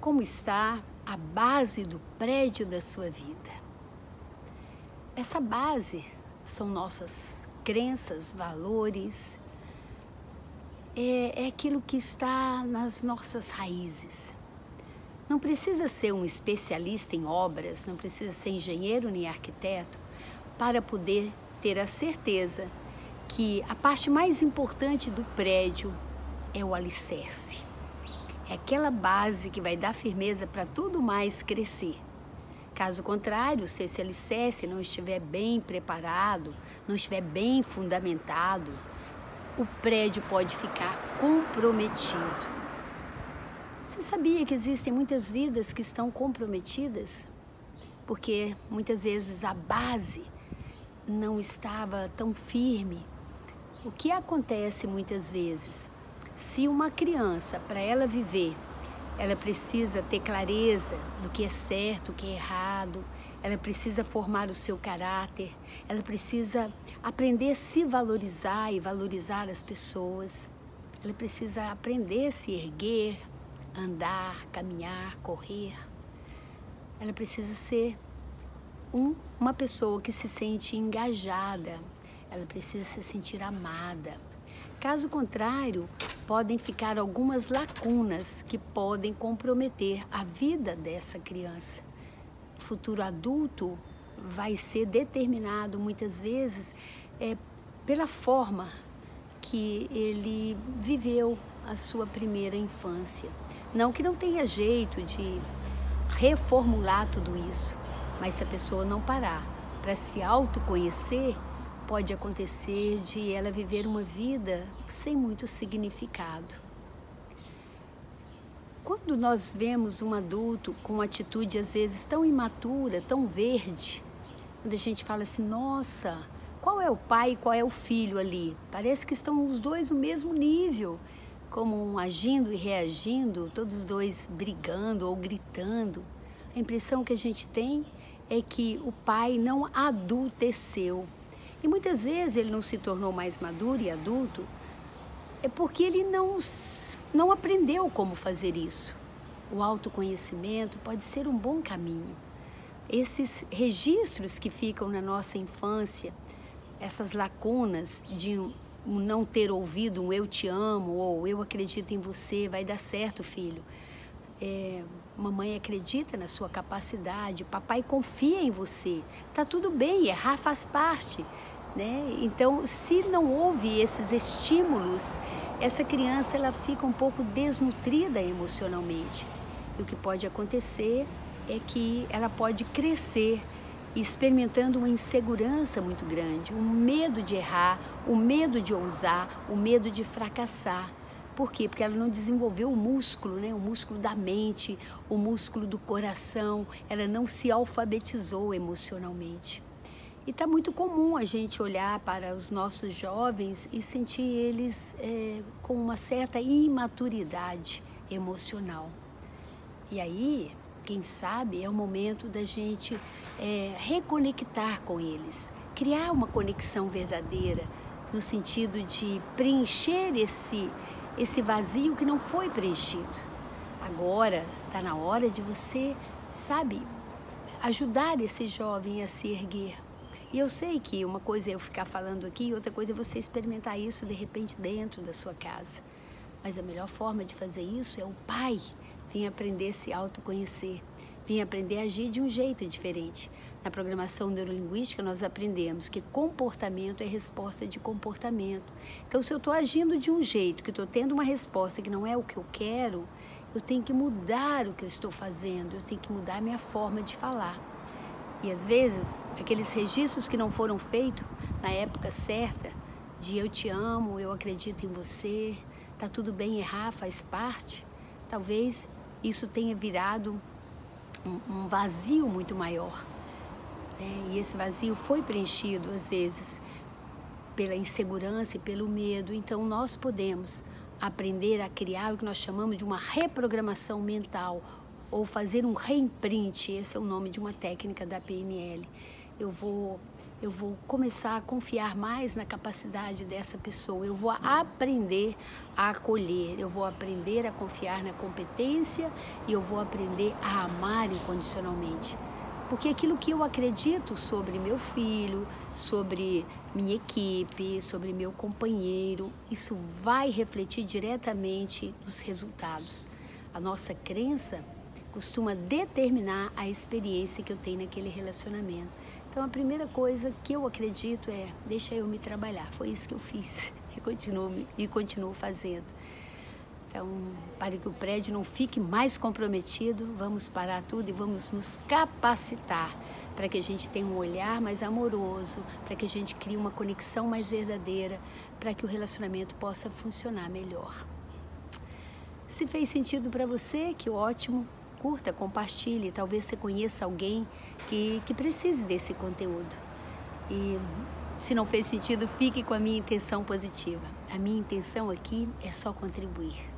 como está a base do prédio da sua vida. Essa base são nossas crenças, valores, é aquilo que está nas nossas raízes. Não precisa ser um especialista em obras, não precisa ser engenheiro nem arquiteto para poder ter a certeza que a parte mais importante do prédio é o alicerce. É aquela base que vai dar firmeza para tudo mais crescer. Caso contrário, se esse alicerce não estiver bem preparado, não estiver bem fundamentado, o prédio pode ficar comprometido. Você sabia que existem muitas vidas que estão comprometidas? Porque muitas vezes a base não estava tão firme. O que acontece muitas vezes? Se uma criança, para ela viver, ela precisa ter clareza do que é certo, o que é errado, ela precisa formar o seu caráter, ela precisa aprender a se valorizar e valorizar as pessoas, ela precisa aprender a se erguer, andar, caminhar, correr. Ela precisa ser uma pessoa que se sente engajada, ela precisa se sentir amada. Caso contrário, podem ficar algumas lacunas que podem comprometer a vida dessa criança. O futuro adulto vai ser determinado muitas vezes pela forma que ele viveu a sua primeira infância. Não que não tenha jeito de reformular tudo isso, mas se a pessoa não parar para se autoconhecer, pode acontecer de ela viver uma vida sem muito significado. Quando nós vemos um adulto com uma atitude às vezes tão imatura, tão verde, quando a gente fala assim, nossa, qual é o pai e qual é o filho ali? Parece que estão os dois no mesmo nível, como um agindo e reagindo, todos os dois brigando ou gritando. A impressão que a gente tem é que o pai não adulteceu. E muitas vezes ele não se tornou mais maduro e adulto, é porque ele não aprendeu como fazer isso. O autoconhecimento pode ser um bom caminho. Esses registros que ficam na nossa infância, essas lacunas de não ter ouvido um eu te amo ou eu acredito em você, vai dar certo, filho. Mamãe acredita na sua capacidade, papai confia em você, tá tudo bem, errar faz parte, né? Então, se não houve esses estímulos, essa criança ela fica um pouco desnutrida emocionalmente. E o que pode acontecer é que ela pode crescer experimentando uma insegurança muito grande, um medo de errar, o medo de ousar, o medo de fracassar. Por quê? Porque ela não desenvolveu o músculo, né? O músculo da mente, o músculo do coração, ela não se alfabetizou emocionalmente. E está muito comum a gente olhar para os nossos jovens e sentir eles com uma certa imaturidade emocional. E aí, quem sabe, é o momento da gente reconectar com eles, criar uma conexão verdadeira, no sentido de preencher esse vazio que não foi preenchido. Agora está na hora de você, sabe, ajudar esse jovem a se erguer. E eu sei que uma coisa é eu ficar falando aqui, outra coisa é você experimentar isso de repente dentro da sua casa. Mas a melhor forma de fazer isso é o pai vir aprender a se autoconhecer, vir aprender a agir de um jeito diferente. Na programação neurolinguística nós aprendemos que comportamento é resposta de comportamento. Então se eu estou agindo de um jeito, que estou tendo uma resposta que não é o que eu quero, eu tenho que mudar o que eu estou fazendo, eu tenho que mudar a minha forma de falar. E às vezes, aqueles registros que não foram feitos na época certa, de eu te amo, eu acredito em você, tá tudo bem errar, faz parte, talvez isso tenha virado um vazio muito maior. E esse vazio foi preenchido, às vezes, pela insegurança e pelo medo. Então, nós podemos aprender a criar o que nós chamamos de uma reprogramação mental, ou fazer um reimprint, esse é o nome de uma técnica da PNL. Eu vou eu vou começar a confiar mais na capacidade dessa pessoa, eu vou aprender a acolher, eu vou aprender a confiar na competência e eu vou aprender a amar incondicionalmente. Porque aquilo que eu acredito sobre meu filho, sobre minha equipe, sobre meu companheiro, isso vai refletir diretamente nos resultados. A nossa crença costuma determinar a experiência que eu tenho naquele relacionamento. Então, a primeira coisa que eu acredito é, deixa eu me trabalhar. Foi isso que eu fiz e continuo fazendo. Então, para que o prédio não fique mais comprometido, vamos parar tudo e vamos nos capacitar para que a gente tenha um olhar mais amoroso, para que a gente crie uma conexão mais verdadeira, para que o relacionamento possa funcionar melhor. Se fez sentido para você, que ótimo. Curta, compartilhe, talvez você conheça alguém que precise desse conteúdo. E se não fez sentido, fique com a minha intenção positiva. A minha intenção aqui é só contribuir.